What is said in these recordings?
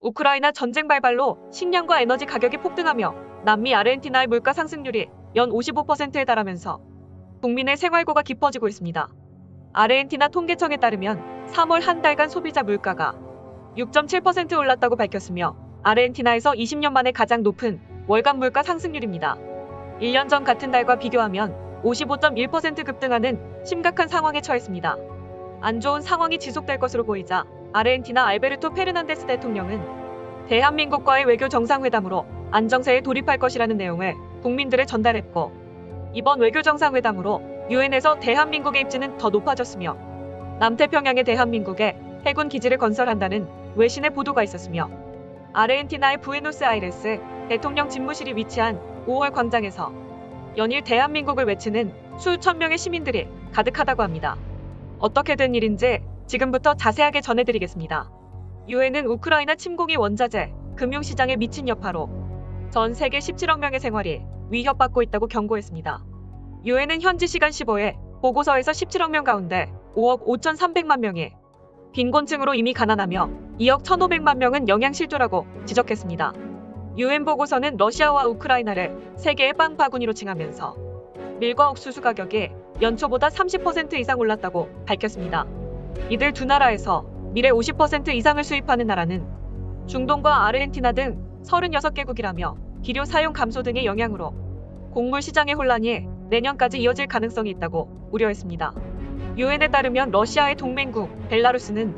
우크라이나 전쟁 발발로 식량과 에너지 가격이 폭등하며 남미 아르헨티나의 물가 상승률이 연 55%에 달하면서 국민의 생활고가 깊어지고 있습니다. 아르헨티나 통계청에 따르면 3월 한 달간 소비자 물가가 6.7% 올랐다고 밝혔으며 아르헨티나에서 20년 만에 가장 높은 월간 물가 상승률입니다. 1년 전 같은 달과 비교하면 55.1% 급등하는 심각한 상황에 처했습니다. 안 좋은 상황이 지속될 것으로 보이자 아르헨티나 알베르토 페르난데스 대통령은 대한민국과의 외교 정상회담으로 안정세에 돌입할 것이라는 내용을 국민들에 전달했고, 이번 외교 정상회담으로 유엔에서 대한민국의 입지는 더 높아졌으며 남태평양에 대한민국의 해군 기지를 건설한다는 외신의 보도가 있었으며, 아르헨티나의 부에노스아이레스 대통령 집무실이 위치한 5월 광장에서 연일 대한민국을 외치는 수천 명의 시민들이 가득하다고 합니다. 어떻게 된 일인지 지금부터 자세하게 전해드리겠습니다. 유엔은 우크라이나 침공이 원자재, 금융시장에 미친 여파로 전 세계 17억 명의 생활이 위협받고 있다고 경고했습니다. 유엔은 현지 시간 15일 보고서에서 17억 명 가운데 5억 5,300만 명이 빈곤층으로 이미 가난하며 2억 1,500만 명은 영양실조라고 지적했습니다. 유엔 보고서는 러시아와 우크라이나를 세계의 빵 바구니로 칭하면서 밀과 옥수수 가격이 연초보다 30% 이상 올랐다고 밝혔습니다. 이들 두 나라에서 밀의 50% 이상을 수입하는 나라는 중동과 아르헨티나 등 36개국이라며 기료 사용 감소 등의 영향으로 곡물 시장의 혼란이 내년까지 이어질 가능성이 있다고 우려했습니다. 유엔에 따르면 러시아의 동맹국 벨라루스는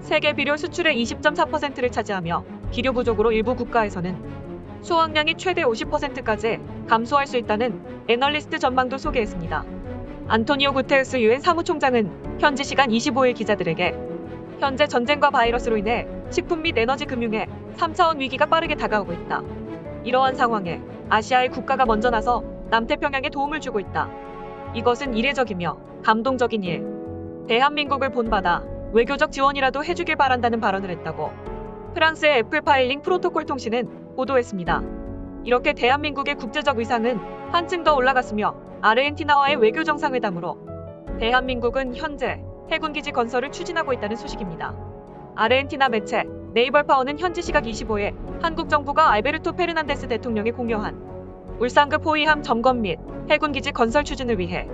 세계 비료 수출의 20.4%를 차지하며 기료 부족으로 일부 국가에서는 수확량이 최대 50%까지 감소할 수 있다는 애널리스트 전망도 소개했습니다. 안토니오 구테우스 유엔 사무총장은 현지 시간 25일 기자들에게 현재 전쟁과 바이러스로 인해 식품 및 에너지 금융의 3차원 위기가 빠르게 다가오고 있다. 이러한 상황에 아시아의 국가가 먼저 나서 남태평양에 도움을 주고 있다. 이것은 이례적이며 감동적인 일. 대한민국을 본받아 외교적 지원이라도 해주길 바란다는 발언을 했다고 프랑스의 애플파일링 프로토콜 통신은 보도했습니다. 이렇게 대한민국의 국제적 위상은 한층 더 올라갔으며 아르헨티나와의 외교 정상회담으로 대한민국은 현재 해군기지 건설을 추진하고 있다는 소식입니다. 아르헨티나 매체 네이버파워는 현지 시각 25일 한국 정부가 알베르토 페르난데스 대통령이 공여한 울산급 호위함 점검 및 해군기지 건설 추진을 위해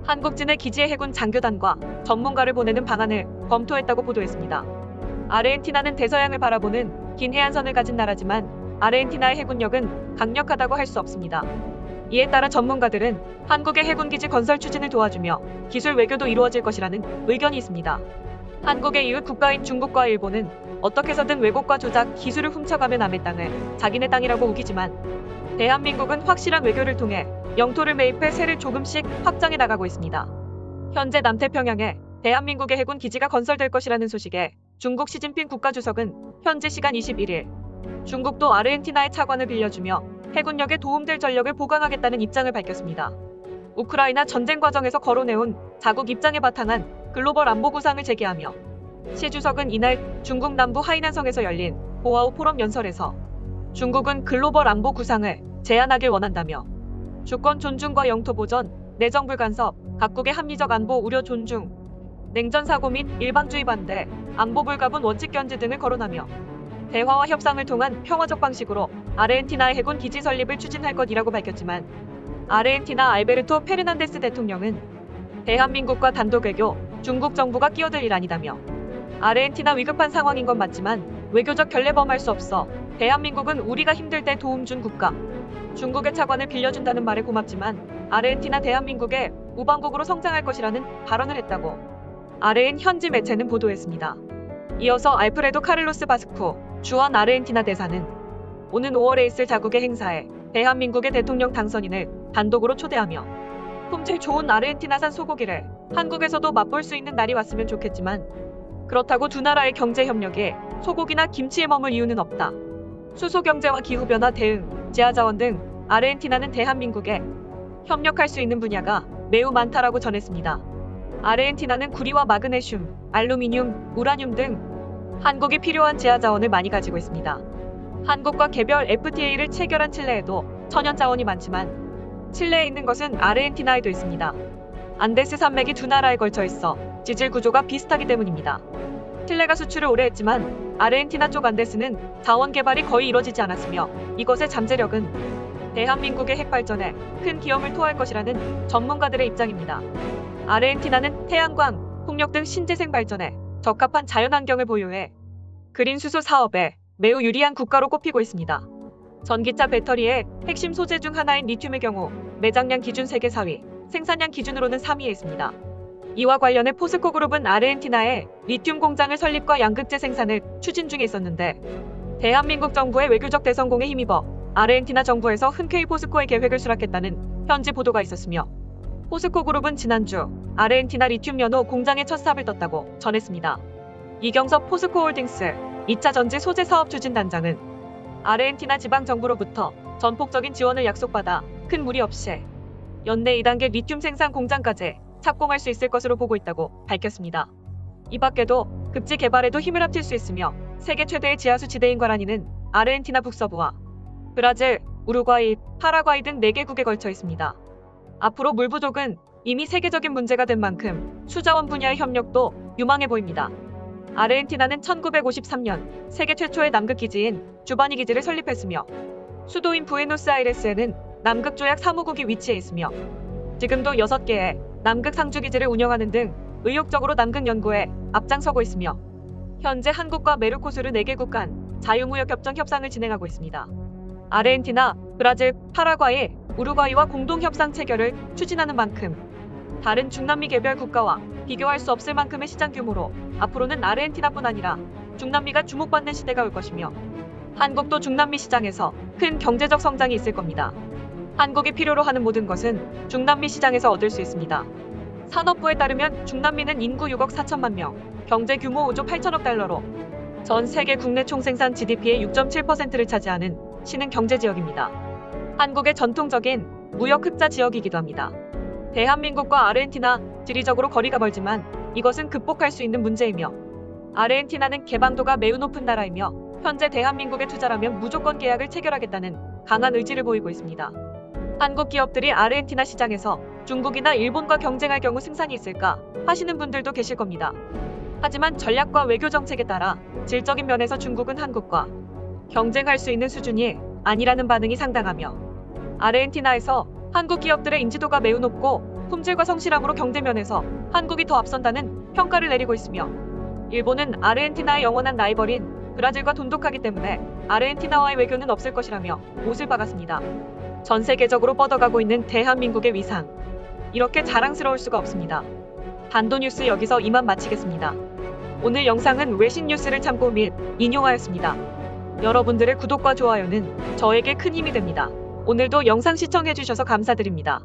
한국진해 기지의 해군 장교단과 전문가를 보내는 방안을 검토했다고 보도했습니다. 아르헨티나는 대서양을 바라보는 긴 해안선을 가진 나라지만 아르헨티나의 해군력은 강력하다고 할 수 없습니다. 이에 따라 전문가들은 한국의 해군기지 건설 추진을 도와주며 기술 외교도 이루어질 것이라는 의견이 있습니다. 한국의 이웃 국가인 중국과 일본은 어떻게 해서든 왜곡과 조작, 기술을 훔쳐가며 남의 땅을 자기네 땅이라고 우기지만 대한민국은 확실한 외교를 통해 영토를 매입해 세를 조금씩 확장해 나가고 있습니다. 현재 남태평양에 대한민국의 해군 기지가 건설될 것이라는 소식에 중국 시진핑 국가주석은 현지 시간 21일 중국도 아르헨티나의 차관을 빌려주며 해군력에 도움될 전력을 보강하겠다는 입장을 밝혔습니다. 우크라이나 전쟁 과정에서 거론해온 자국 입장에 바탕한 글로벌 안보 구상을 제기하며 시 주석은 이날 중국 남부 하이난성에서 열린 보아오 포럼 연설에서 중국은 글로벌 안보 구상을 제안하길 원한다며 주권 존중과 영토 보전, 내정 불간섭, 각국의 합리적 안보 우려 존중, 냉전 사고 및 일방주의 반대, 안보 불가분 원칙 견지 등을 거론하며 대화와 협상을 통한 평화적 방식으로 아르헨티나의 해군 기지 설립을 추진할 것이라고 밝혔지만 아르헨티나 알베르토 페르난데스 대통령은 대한민국과 단독 외교, 중국 정부가 끼어들 일 아니다며 아르헨티나 위급한 상황인 건 맞지만 외교적 결례범할 수 없어 대한민국은 우리가 힘들 때 도움 준 국가, 중국의 차관을 빌려준다는 말에 고맙지만 아르헨티나 대한민국의 우방국으로 성장할 것이라는 발언을 했다고 아르헨 현지 매체는 보도했습니다. 이어서 알프레도 카를로스 바스쿠 주한 아르헨티나 대사는 오는 5월에 있을 자국의 행사에 대한민국의 대통령 당선인을 단독으로 초대하며 품질 좋은 아르헨티나산 소고기를 한국에서도 맛볼 수 있는 날이 왔으면 좋겠지만 그렇다고 두 나라의 경제 협력에 소고기나 김치에 머물 이유는 없다. 수소경제와 기후변화 대응, 지하자원 등 아르헨티나는 대한민국에 협력할 수 있는 분야가 매우 많다라고 전했습니다. 아르헨티나는 구리와 마그네슘, 알루미늄, 우라늄 등 한국이 필요한 지하자원을 많이 가지고 있습니다. 한국과 개별 FTA를 체결한 칠레에도 천연자원이 많지만 칠레에 있는 것은 아르헨티나에도 있습니다. 안데스 산맥이 두 나라에 걸쳐 있어 지질 구조가 비슷하기 때문입니다. 칠레가 수출을 오래 했지만 아르헨티나 쪽 안데스는 자원 개발이 거의 이뤄지지 않았으며 이것의 잠재력은 대한민국의 핵발전에 큰 기여를 토할 것이라는 전문가들의 입장입니다. 아르헨티나는 태양광, 풍력 등 신재생 발전에 적합한 자연환경을 보유해 그린 수소 사업에 매우 유리한 국가로 꼽히고 있습니다. 전기차 배터리의 핵심 소재 중 하나인 리튬의 경우 매장량 기준 세계 4위, 생산량 기준으로는 3위에 있습니다. 이와 관련해 포스코 그룹은 아르헨티나에 리튬 공장을 설립과 양극재 생산을 추진 중에 있었는데 대한민국 정부의 외교적 대성공에 힘입어 아르헨티나 정부에서 흔쾌히 포스코의 계획을 수락했다는 현지 보도가 있었으며 포스코 그룹은 지난주 아르헨티나 리튬 연호 공장의 첫 삽을 떴다고 전했습니다. 이경섭 포스코홀딩스 2차 전지 소재 사업 추진단장은 아르헨티나 지방정부로부터 전폭적인 지원을 약속받아 큰 무리 없이 연내 2단계 리튬 생산 공장까지 착공할 수 있을 것으로 보고 있다고 밝혔습니다. 이 밖에도 급지 개발에도 힘을 합칠 수 있으며 세계 최대의 지하수 지대인 과라니는 아르헨티나 북서부와 브라질, 우루과이, 파라과이 등 4개국에 걸쳐 있습니다. 앞으로 물 부족은 이미 세계적인 문제가 된 만큼 수자원 분야의 협력도 유망해 보입니다. 아르헨티나는 1953년 세계 최초의 남극 기지인 주바니 기지를 설립했으며 수도인 부에노스아이레스에는 남극 조약 사무국이 위치해 있으며 지금도 6개의 남극 상주기지를 운영하는 등 의욕적으로 남극 연구에 앞장서고 있으며 현재 한국과 메르코스르 4개국 간 자유무역협정 협상을 진행하고 있습니다. 아르헨티나, 브라질, 파라과이, 우루과이와 공동협상 체결을 추진하는 만큼 다른 중남미 개별 국가와 비교할 수 없을 만큼의 시장 규모로 앞으로는 아르헨티나뿐 아니라 중남미가 주목받는 시대가 올 것이며 한국도 중남미 시장에서 큰 경제적 성장이 있을 겁니다. 한국이 필요로 하는 모든 것은 중남미 시장에서 얻을 수 있습니다. 산업부에 따르면 중남미는 인구 6억 4천만 명, 경제 규모 5조 8천억 달러로 전 세계 국내 총생산 GDP의 6.7%를 차지하는 신흥 경제지역입니다. 한국의 전통적인 무역 흑자 지역이기도 합니다. 대한민국과 아르헨티나 지리적으로 거리가 멀지만 이것은 극복할 수 있는 문제이며 아르헨티나는 개방도가 매우 높은 나라이며 현재 대한민국에 투자라면 무조건 계약을 체결하겠다는 강한 의지를 보이고 있습니다. 한국 기업들이 아르헨티나 시장에서 중국이나 일본과 경쟁할 경우 승산이 있을까 하시는 분들도 계실 겁니다. 하지만 전략과 외교 정책에 따라 질적인 면에서 중국은 한국과 경쟁할 수 있는 수준이 아니라는 반응이 상당하며 아르헨티나에서 한국 기업들의 인지도가 매우 높고 품질과 성실함으로 경제면에서 한국이 더 앞선다는 평가를 내리고 있으며 일본은 아르헨티나의 영원한 라이벌인 브라질과 돈독하기 때문에 아르헨티나와의 외교는 없을 것이라며 못을 박았습니다. 전 세계적으로 뻗어가고 있는 대한민국의 위상, 이렇게 자랑스러울 수가 없습니다. 반도뉴스 여기서 이만 마치겠습니다. 오늘 영상은 외신 뉴스를 참고 및 인용하였습니다. 여러분들의 구독과 좋아요는 저에게 큰 힘이 됩니다. 오늘도 영상 시청해주셔서 감사드립니다.